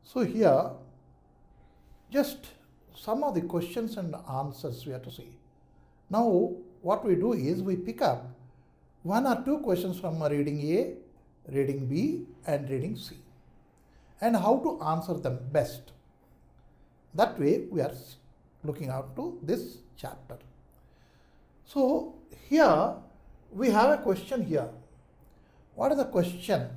So here, just some of the questions and answers we have to see. Now, what we do is we pick up one or two questions from reading A, reading B, and reading C, and how to answer them best. That way, we are looking out to this chapter. So, here we have a question here. What is the question?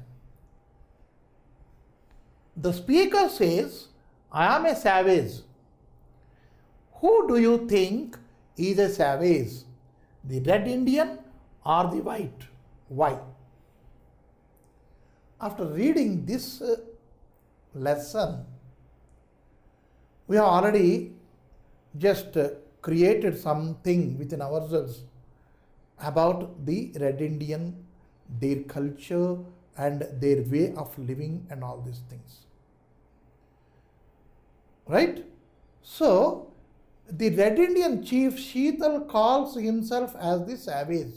The speaker says, I am a savage. Who do you think is a savage? The red Indian or the white? Why? After reading this lesson, we have already just created something within ourselves about the red Indian, their culture and their way of living and all these things. Right? So, the red Indian chief Sheetal calls himself as the savage.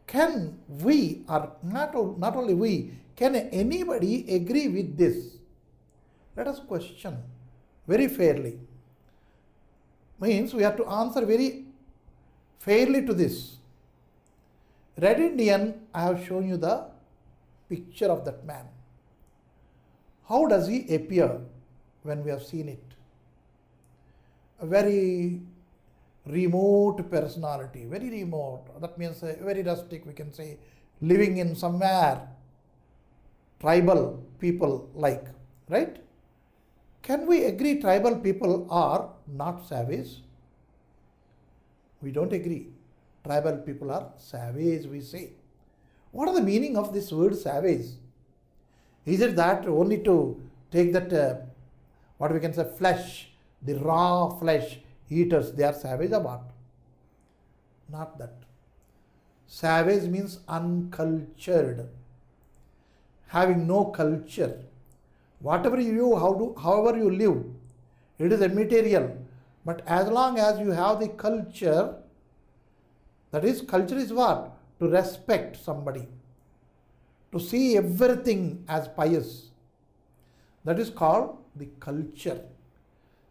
Can we, or not only we, can anybody agree with this? Let us question very fairly. Means we have to answer very fairly to this. Red Indian, I have shown you the picture of that man. How does he appear when we have seen it? A very remote personality, very remote. That means very rustic, we can say, living in somewhere, tribal people like, right? Can we agree tribal people are not savage? We don't agree. Tribal people are savage, we say. What are the meaning of this word savage? Is it that only to take that, what we can say, flesh, the raw flesh eaters, they are savage or what? Not that. Savage means uncultured, having no culture. Whatever you do, however you live, it is immaterial. But as long as you have the culture, that is, culture is what? To respect somebody, to see everything as pious. That is called the culture.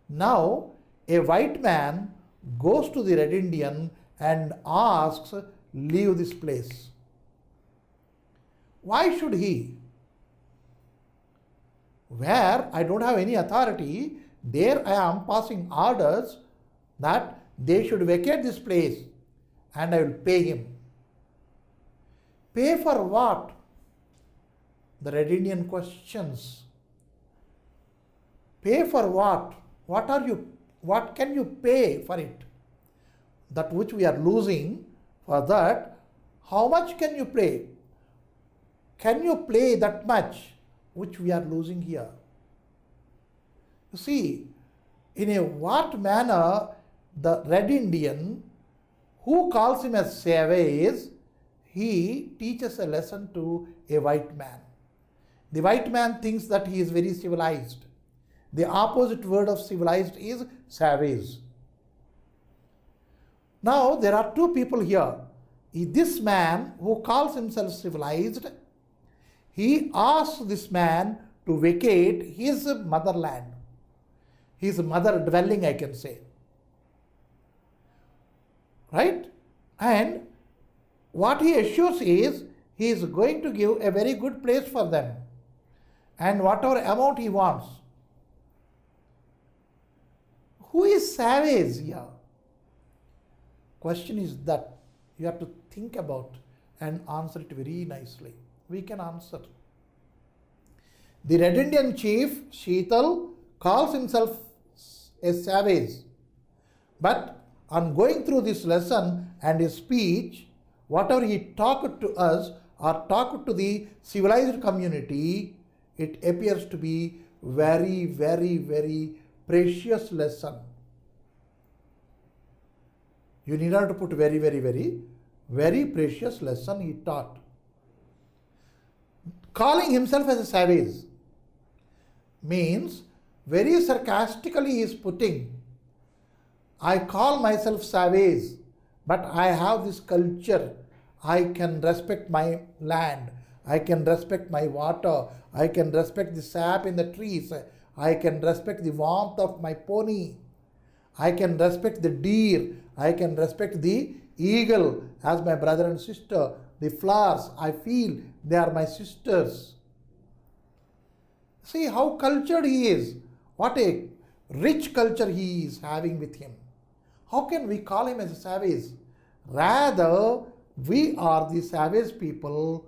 Now, a white man goes to the red Indian and asks, leave this place. Why should he? Where I don't have any authority, there I am passing orders that they should vacate this place and I will pay him. Pay for what? The red Indian questions. Pay for what? What can you pay for it? That which we are losing, for that, how much can you pay? Can you pay that much which we are losing here? You see, in a what manner the red Indian, who calls him as savage, he teaches a lesson to a white man. The white man thinks that he is very civilized. The opposite word of civilized is savage. Now there are two people here. This man who calls himself civilized, he asks this man to vacate his motherland, his mother dwelling, I can say. Right? And what he assures is, he is going to give a very good place for them and whatever amount he wants. Who is savage here? Question is that you have to think about and answer it very nicely. We can answer. The red Indian chief, Sheetal, calls himself a savage. But on going through this lesson and his speech, whatever he talked to us or talked to the civilized community, it appears to be very, very, very precious lesson. You need not to put very, very, very, very precious lesson he taught. Calling himself as a savage means very sarcastically he is putting, I call myself savage, but I have this culture. I can respect my land. I can respect my water. I can respect the sap in the trees. I can respect the warmth of my pony. I can respect the deer. I can respect the eagle as my brother and sister. The flowers, I feel they are my sisters. See how cultured he is. What a rich culture he is having with him. How can we call him as a savage? Rather, we are the savage people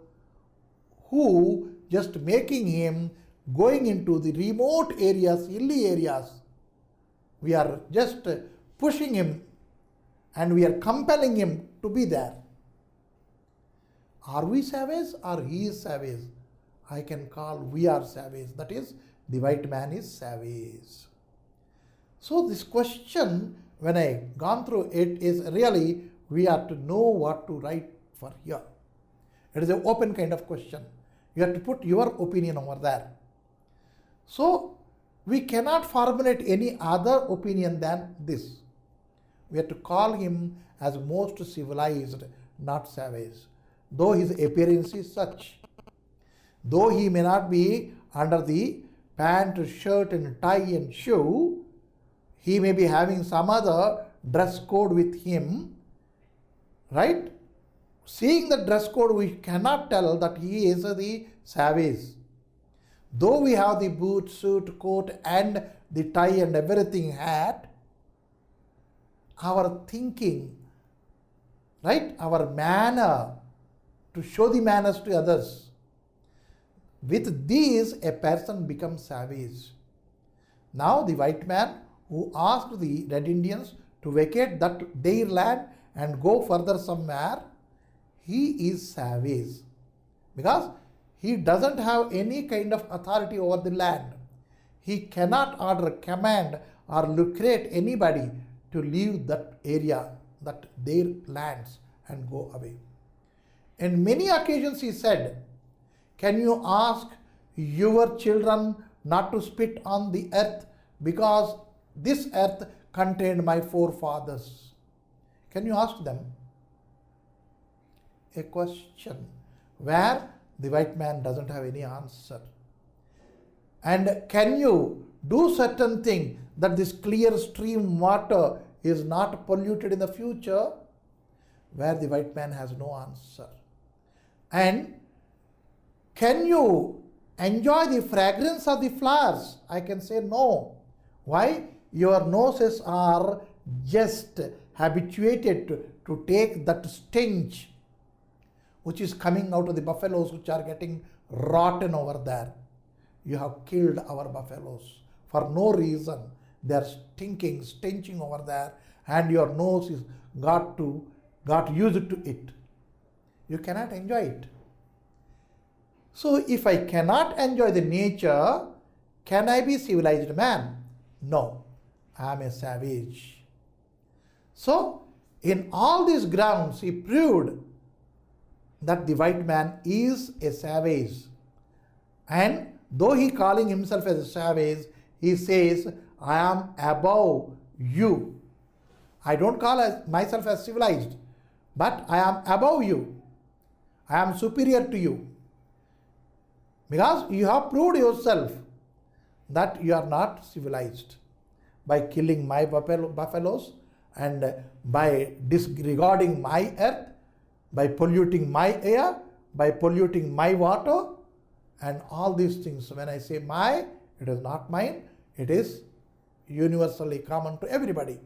who just making him going into the remote areas, hilly areas. We are just pushing him and we are compelling him to be there. Are we savage or he is savage? I can call we are savage. That is, the white man is savage. So this question, when I gone through it, is really we have to know what to write for here. It is an open kind of question. You have to put your opinion over there. So we cannot formulate any other opinion than this. We have to call him as most civilized, not savage. Though his appearance is such, though he may not be under the pant, shirt and tie and shoe, he may be having some other dress code with him, right? Seeing the dress code, we cannot tell that he is the savage. Though we have the boot, suit, coat and the tie and everything hat, our thinking, right, our manner to show the manners to others, with these a person becomes savage. Now the white man who asked the red Indians to vacate that their land and go further somewhere, he is savage because he doesn't have any kind of authority over the land. He cannot order, command or lucrate anybody to leave that area, that their lands and go away. In many occasions he said, can you ask your children not to spit on the earth because this earth contained my forefathers? Can you ask them? A question where the white man doesn't have any answer. And can you do certain thing that this clear stream water is not polluted in the future? Where the white man has no answer. And can you enjoy the fragrance of the flowers? I can say no. Why? Your noses are just habituated to take that stench which is coming out of the buffaloes which are getting rotten over there. You have killed our buffaloes for no reason. They are stenching over there, and your nose is got used to it. You cannot enjoy it. So if I cannot enjoy the nature, can I be civilized man? No, I am a savage. So in all these grounds, he proved that the white man is a savage. And though he calling himself as a savage, he says, I am above you. I don't call myself as civilized, but I am above you. I am superior to you. Because you have proved yourself that you are not civilized by killing my buffaloes and by disregarding my earth, by polluting my air, by polluting my water, and all these things. When I say my, it is not mine, it is universally common to everybody.